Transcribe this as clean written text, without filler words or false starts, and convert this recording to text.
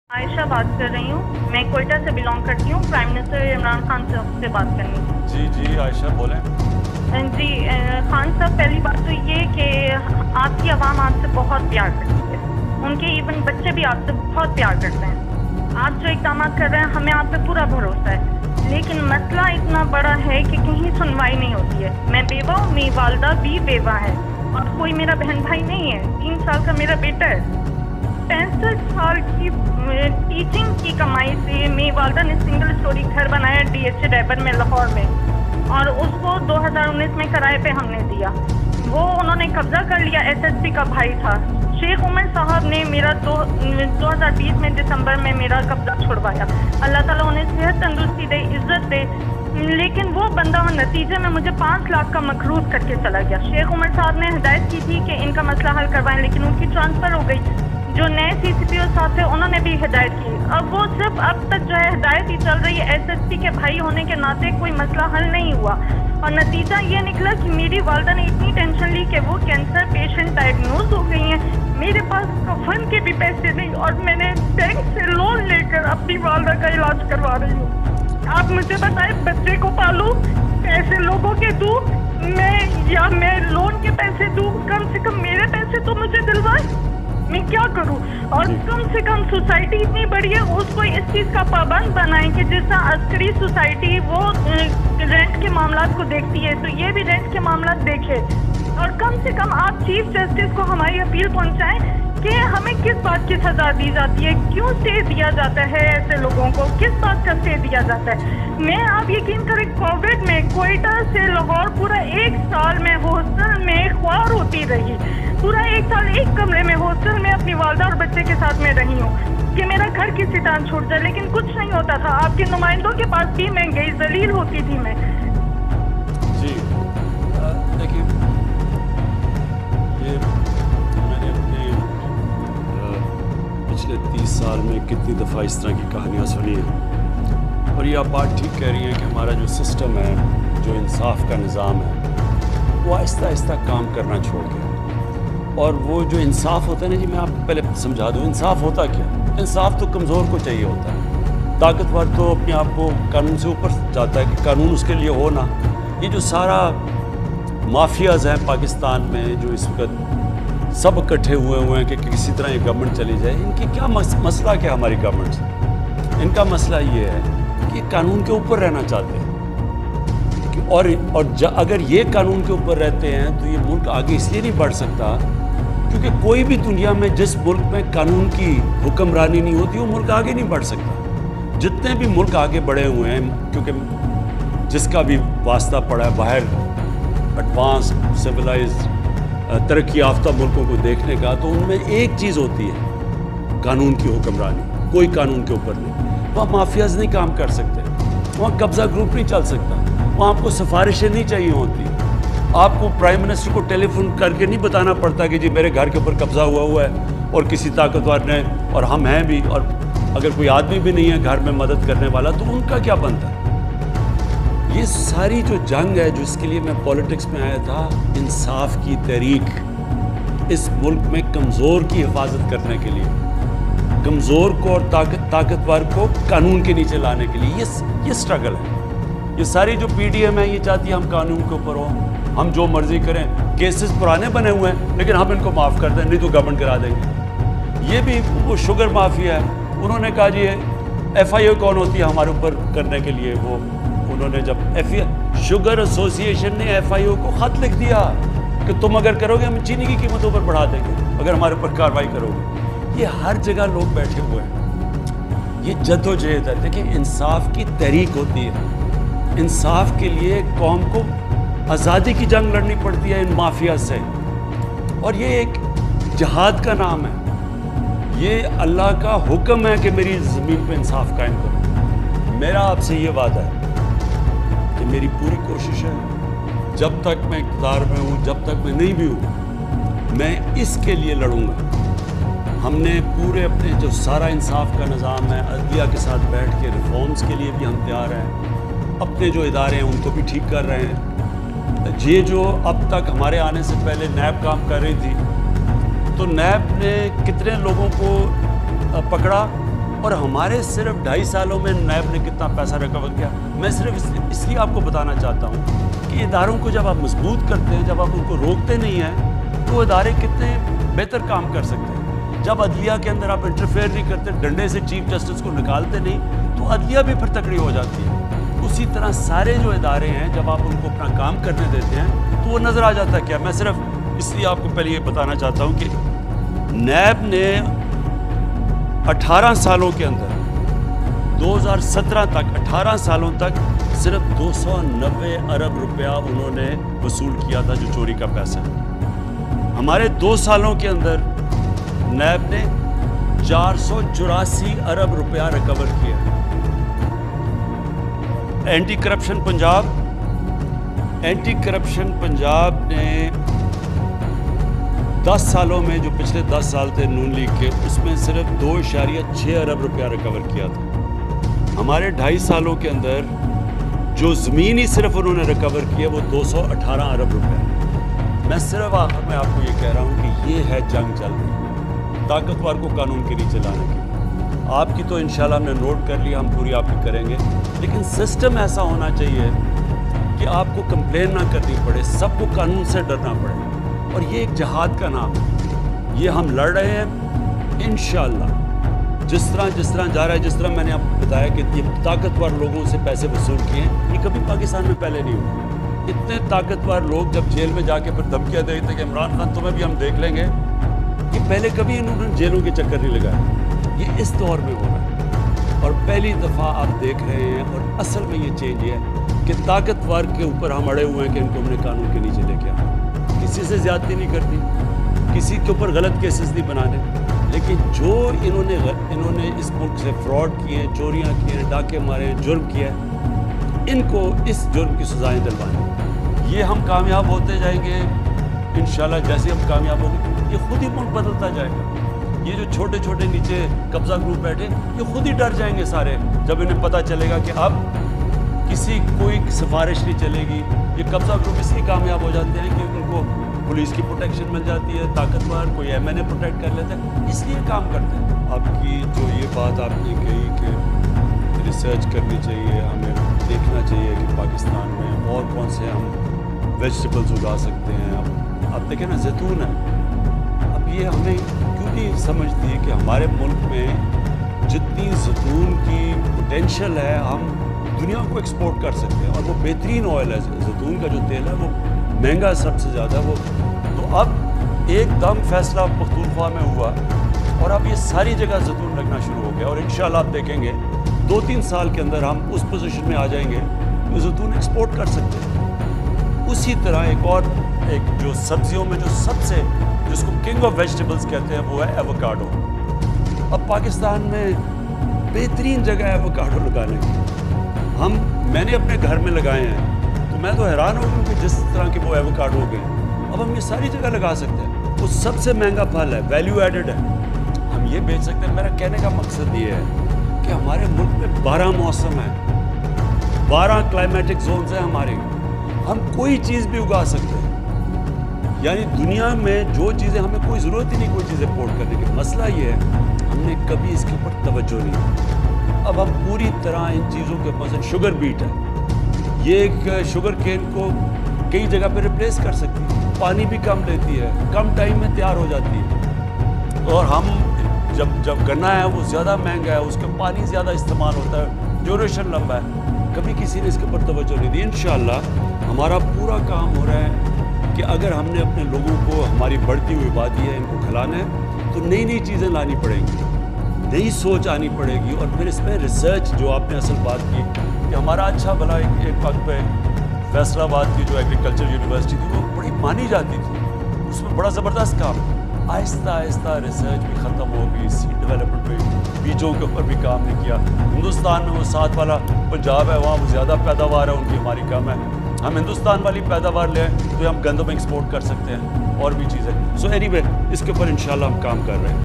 عائشہ بات کر رہی ہوں، میں کوئٹہ سے بلانگ کرتی ہوں، پرائم منسٹر عمران خان سے بات کرنی ہے۔ جی عائشہ بولیں۔ جی خان صاحب، پہلی بات تو یہ کہ آپ کی عوام آپ سے بہت پیار کرتی ہے، ان کے ایون بچے بھی آپ سے بہت پیار کرتے ہیں۔ آپ جو اقدامات کر رہے ہیں ہمیں آپ پہ پورا بھروسہ ہے، لیکن مسئلہ اتنا بڑا ہے کہ کہیں سنوائی نہیں ہوتی ہے۔ میں بیوہ ہوں، میری والدہ بھی بیوہ ہے اور کوئی میرا بہن بھائی نہیں ہے۔ 3 سال کا میرا بیٹا ہے۔ 65 سال کی ٹیچنگ کی کمائی سے میری والدہ نے سنگل اسٹوری گھر بنایا ڈی ایچ اے ڈیبر میں، لاہور میں، اور اس کو 2019 میں کرائے پہ ہم نے دیا۔ وہ انہوں نے قبضہ کر لیا، ایس ایس پی کا بھائی تھا شیخ عمر صاحب نے میرا 2020 میں دسمبر میں میرا قبضہ چھڑوایا۔ اللہ تعالیٰ انہیں صحت تندرستی دے، عزت دے، لیکن وہ بندہ نتیجے میں مجھے 5 لاکھ کا مقروض کر کے چلا گیا۔ شیخ عمر صاحب نے ہدایت کی تھی کہ ان کا مسئلہ حل کروائیں، لیکن ان کی ٹرانسفر ہو گئی۔ جو نئے سی سی پی او صاحب تھے انہوں نے بھی ہدایت کی۔ اب وہ صرف اب تک جو ہے ہدایت ہی چل رہی ہے، ایس ایس پی کے بھائی ہونے کے ناطے کوئی مسئلہ حل نہیں ہوا، اور نتیجہ یہ نکلا کہ میری والدہ نے اتنی ٹینشن لی کہ وہ کینسر پیشنٹ ڈائگنوز ہو گئی ہیں۔ میرے پاس کفن کے بھی پیسے نہیں، اور میں نے بینک سے لون لے کر اپنی والدہ کا علاج کروا رہی ہوں۔ آپ مجھے بتائیں، بچے کو پالوں، پیسے لوگوں کے دوں میں لون کے پیسے دوں؟ کم سے کم میرے پیسے تو مجھے دلوائیں، میں کیا کروں؟ اور کم سے کم سوسائٹی اتنی بڑی ہے، اس کو اس چیز کا پابند بنائیں کہ جس طرح عسکری سوسائٹی وہ رینٹ کے معاملات کو دیکھتی ہے تو یہ بھی رینٹ کے معاملات دیکھے۔ اور کم سے کم آپ چیف جسٹس کو ہماری اپیل پہنچائیں کہ ہمیں کس بات کی سزا دی جاتی ہے، کیوں اسٹے دیا جاتا ہے ایسے لوگوں کو، کس بات کا اسٹے دیا جاتا ہے؟ میں آپ یقین کریں، کووڈ میں کوئٹہ سے لاہور پورا 1 سال میں ہاسٹل میں خوار ہوتی رہی، پورا 1 سال ایک کمرے میں ہاسٹل میں اپنی والدہ اور بچے کے ساتھ میں رہی ہوں کہ میرا گھر کسی طرح چھوٹ جائے، لیکن کچھ نہیں ہوتا تھا۔ آپ کے نمائندوں کے پاس بھی میں گئی، ذلیل ہوتی تھی میں۔ جی دیکھیے، یہ میں نے اپنے پچھلے 30 سال میں کتنی دفعہ اس طرح کی کہانیاں سنی ہیں، اور یہ آپ بات ٹھیک کہہ رہی ہیں کہ ہمارا جو سسٹم ہے، جو انصاف کا نظام ہے، وہ آہستہ آہستہ کام کرنا چھوڑ گیا۔ اور وہ جو انصاف ہوتا ہے نا جی، میں آپ کو پہلے سمجھا دوں انصاف ہوتا کیا۔ انصاف تو کمزور کو چاہیے ہوتا ہے، طاقتور تو اپنے آپ کو قانون سے اوپر جاتا ہے کہ قانون اس کے لیے ہو نا۔ یہ جو سارا مافیاز ہیں پاکستان میں، جو اس وقت سب اکٹھے ہوئے ہیں کہ کسی طرح یہ گورنمنٹ چلی جائے، ان کی کیا مسئلہ کیا ہماری گورنمنٹ سے؟ ان کا مسئلہ یہ ہے کہ قانون کے اوپر رہنا چاہتے ہیں، اور اگر یہ قانون کے اوپر رہتے ہیں تو یہ ملک آگے اس لیے نہیں بڑھ سکتا کیونکہ کوئی بھی دنیا میں جس ملک میں قانون کی حکمرانی نہیں ہوتی وہ ملک آگے نہیں بڑھ سکتا۔ جتنے بھی ملک آگے بڑھے ہوئے ہیں، کیونکہ جس کا بھی واسطہ پڑا ہے باہر ایڈوانس سویلائز ترقی یافتہ ملکوں کو دیکھنے کا، تو ان میں ایک چیز ہوتی ہے قانون کی حکمرانی، کوئی قانون کے اوپر نہیں۔ وہاں مافیاز نہیں کام کر سکتے، وہاں قبضہ گروپ نہیں چل سکتا، وہاں آپ کو سفارشیں نہیں چاہیے ہوتی۔ آپ کو پرائم منسٹر کو ٹیلی فون کر کے نہیں بتانا پڑتا کہ جی میرے گھر کے اوپر قبضہ ہوا ہے اور کسی طاقتور نے، اور ہم ہیں بھی، اور اگر کوئی آدمی بھی نہیں ہے گھر میں مدد کرنے والا تو ان کا کیا بنتا ہے؟ یہ ساری جو جنگ ہے، جو اس کے لیے میں پولیٹکس میں آیا تھا، انصاف کی تحریک، اس ملک میں کمزور کی حفاظت کرنے کے لیے، کمزور کو اور طاقتور کو قانون کے نیچے لانے کے لیے یہ سٹرگل ہے۔ یہ ساری جو پی ڈی ایم ہے یہ چاہتی ہے ہم قانون کے اوپر ہوں، ہم جو مرضی کریں، کیسز پرانے بنے ہوئے ہیں لیکن ہم ان کو معاف کر دیں، نہیں تو گورنمنٹ کرا دیں گے۔ یہ بھی وہ شوگر مافیا ہے، انہوں نے کہا جی ایف آئی او کون ہوتی ہے ہمارے اوپر کرنے کے لیے؟ وہ انہوں نے جب شوگر ایسوسی ایشن نے ایف آئی او کو خط لکھ دیا کہ تم اگر کرو گے ہم چینی کی قیمتوں پر بڑھا دیں گے اگر ہمارے اوپر کارروائی کرو گے۔ یہ ہر جگہ لوگ بیٹھے ہوئے ہیں، یہ جد و جہد ہے۔ دیکھیں، انصاف کی تحریک ہوتی ہے، انصاف کے لیے قوم کو آزادی کی جنگ لڑنی پڑتی ہے ان مافیا سے، اور یہ ایک جہاد کا نام ہے۔ یہ اللہ کا حکم ہے کہ میری زمین پہ انصاف قائم کرو۔ میرا آپ سے یہ وعدہ ہے کہ میری پوری کوشش ہے، جب تک میں اقتدار میں ہوں، جب تک میں نہیں بھی ہوں، میں اس کے لیے لڑوں گا۔ ہم نے پورے اپنے جو سارا انصاف کا نظام ہے، عدلیہ کے ساتھ بیٹھ کے ریفارمز کے لیے بھی ہم تیار ہیں، اپنے جو ادارے ہیں ان کو بھی ٹھیک کر رہے ہیں۔ یہ جو اب تک ہمارے آنے سے پہلے نیب کام کر رہی تھی، تو نیب نے کتنے لوگوں کو پکڑا؟ اور ہمارے صرف 2.5 سالوں میں نیب نے کتنا پیسہ ریکور کیا. میں صرف اس لیے آپ کو بتانا چاہتا ہوں کہ اداروں کو جب آپ مضبوط کرتے ہیں, جب آپ ان کو روکتے نہیں ہیں, تو ادارے کتنے بہتر کام کر سکتے ہیں. جب عدلیہ کے اندر آپ انٹرفیئر نہیں کرتے, ڈنڈے سے چیف جسٹس کو نکالتے نہیں, تو عدلیہ بھی پھر تکڑی ہو جاتی ہے. اسی طرح سارے جو ادارے ہیں جب آپ ان کو اپنا کام کرنے دیتے ہیں تو وہ نظر آ جاتا ہے. کیا میں صرف اس لیے آپ کو پہلے یہ بتانا چاہتا ہوں کہ نیب نے 18 سالوں کے اندر 2017 تک 18 سالوں تک صرف 290 ارب روپیہ انہوں نے وصول کیا تھا, جو چوری کا پیسہ ہے. ہمارے 2 سالوں کے اندر نیب نے 484 ارب روپیہ ریکور کیا. اینٹی کرپشن پنجاب نے 10 سالوں میں, جو پچھلے 10 سال تھے نون لیگ کے, اس میں صرف 2.6 ارب روپیہ ریکور کیا تھا. ہمارے 2.5 سالوں کے اندر جو زمین ہی صرف انہوں نے ریکور کیا وہ 218 ارب روپیہ. میں صرف آخر میں آپ کو یہ کہہ رہا ہوں کہ یہ ہے جنگ چل رہی, طاقتور کو قانون کے نیچے لانے کی. آپ کی تو انشاءاللہ ہم نے نوٹ کر لیا, ہم پوری آپ کی کریں گے, لیکن سسٹم ایسا ہونا چاہیے کہ آپ کو کمپلین نہ کرنی پڑے, سب کو قانون سے ڈرنا پڑے. اور یہ ایک جہاد کا نام ہے, یہ ہم لڑ رہے ہیں انشاءاللہ. جس طرح جا رہا ہے, جس طرح میں نے آپ کو بتایا کہ یہ طاقتور لوگوں سے پیسے وصول کیے ہیں, یہ کبھی پاکستان میں پہلے نہیں ہوا. اتنے طاقتور لوگ جب جیل میں جا کے پھر دھمکیاں دے تھے کہ عمران خان تمہیں بھی ہم دیکھ لیں گے, یہ پہلے کبھی انہوں نے جیلوں کے چکر نہیں لگائے. یہ اس دور میں ہو رہا ہے اور پہلی دفعہ آپ دیکھ رہے ہیں. اور اصل میں یہ چینج یہ ہے کہ طاقتور کے اوپر ہم اڑے ہوئے ہیں کہ ان کو ہم نے قانون کے نیچے لے کے آنا. کسی سے زیادتی نہیں کرنی, کسی کے اوپر غلط کیسز نہیں بنانے, لیکن جو انہوں نے اس ملک سے فراڈ کیے ہیں, چوریاں کی ہیں, ڈاکے مارے ہیں, جرم کیا ہے, ان کو اس جرم کی سزائیں دلوانی. یہ ہم کامیاب ہوتے جائیں گے انشاءاللہ. جیسے ہم کامیاب ہوں گے یہ خود ہی ملک بدلتا جائے گا. یہ جو چھوٹے چھوٹے نیچے قبضہ گروپ بیٹھے, یہ خود ہی ڈر جائیں گے سارے, جب انہیں پتہ چلے گا کہ اب کسی کوئی سفارش نہیں چلے گی. یہ قبضہ گروپ اس لیے کامیاب ہو جاتے ہیں کہ ان کو پولیس کی پروٹیکشن مل جاتی ہے, طاقتور کوئی ایم این اے پروٹیکٹ کر لیتا ہے, اس لیے کام کرتے ہیں. آپ کی جو یہ بات آپ نے کہی کہ ریسرچ کرنی چاہیے, ہمیں دیکھنا چاہیے کہ پاکستان میں اور کون سے ہم ویجیٹیبلز اگا سکتے ہیں. اب دیکھیں نا, زیتون ہے, اب یہ ہمیں کیوں نہیں سمجھتی کہ ہمارے ملک میں جتنی زیتون کی پوٹینشیل ہے ہم دنیا کو ایکسپورٹ کر سکتے ہیں. اور وہ بہترین آئل ہے, زیتون کا جو تیل ہے وہ مہنگا سب سے زیادہ. وہ تو اب ایک دم فیصلہ پختونخوا میں ہوا اور اب یہ ساری جگہ زیتون لگنا شروع ہو گیا. اور انشاءاللہ آپ دیکھیں گے 2-3 سال کے اندر ہم اس پوزیشن میں آ جائیں گے کہ زیتون ایکسپورٹ کر سکتے ہیں. اسی طرح ایک جو سبزیوں میں جو سب سے, جس کو کنگ آف ویجیٹیبلز کہتے ہیں, وہ ہے ایووکاڈو. اب پاکستان میں بہترین جگہ ہے ایووکاڈو لگانے کی. میں نے اپنے گھر میں لگائے ہیں, تو میں تو حیران ہو گیا کہ جس طرح کے وہ ایووکاڈو ہو گئے. اب ہم یہ ساری جگہ لگا سکتے ہیں. وہ سب سے مہنگا پھل ہے, ویلیو ایڈڈ ہے, ہم یہ بیچ سکتے ہیں. میرا کہنے کا مقصد یہ ہے کہ ہمارے ملک میں 12 موسم ہیں, 12 کلائمیٹک زونز ہیں ہمارے. ہم کوئی چیز بھی اگا سکتے ہیں. یعنی دنیا میں جو چیزیں, ہمیں کوئی ضرورت ہی نہیں کوئی چیز امپورٹ کرنے کی. مسئلہ یہ ہے ہم نے کبھی اس کے اوپر توجہ نہیں دی. اب ہم پوری طرح ان چیزوں کے, مثلا شوگر بیٹ ہے, یہ ایک شوگر کین کو کئی جگہ پہ ریپلیس کر سکتی ہے. پانی بھی کم لیتی ہے, کم ٹائم میں تیار ہو جاتی ہے. اور ہم جب گنا ہے وہ زیادہ مہنگا ہے, اس کا پانی زیادہ استعمال ہوتا ہے, ڈیوریشن لمبا ہے. کبھی کسی نے اس کے اوپر توجہ نہیں دی. انشاءاللہ ہمارا پورا کام ہو رہا ہے کہ اگر ہم نے اپنے لوگوں کو, ہماری بڑھتی ہوئی آبادی ہے, ان کو کھلانا ہے تو نئی نئی چیزیں لانی پڑیں گی, نئی سوچ آنی پڑے گی. اور پھر اس میں ریسرچ, جو آپ نے اصل بات کی کہ ہمارا اچھا بھلا ایک وقت پہ فیصل آباد کی جو ایگریکلچر یونیورسٹی تھی وہ بڑی مانی جاتی تھی, اس میں بڑا زبردست کام. آہستہ آہستہ ریسرچ بھی ختم ہو گئی, سیڈ ڈیولپمنٹ پہ, بیجوں کے اوپر بھی کام نہیں کیا. ہندوستان میں وہ ساتھ والا پنجاب ہے, وہاں وہ زیادہ پیداوار ہے, ان کی ہماری کم ہے. ہم ہندوستان والی پیداوار لیں تو ہم گندم ایکسپورٹ کر سکتے ہیں اور بھی چیزیں. سو اینی وے اس کے اوپر انشاءاللہ ہم کام کر رہے ہیں.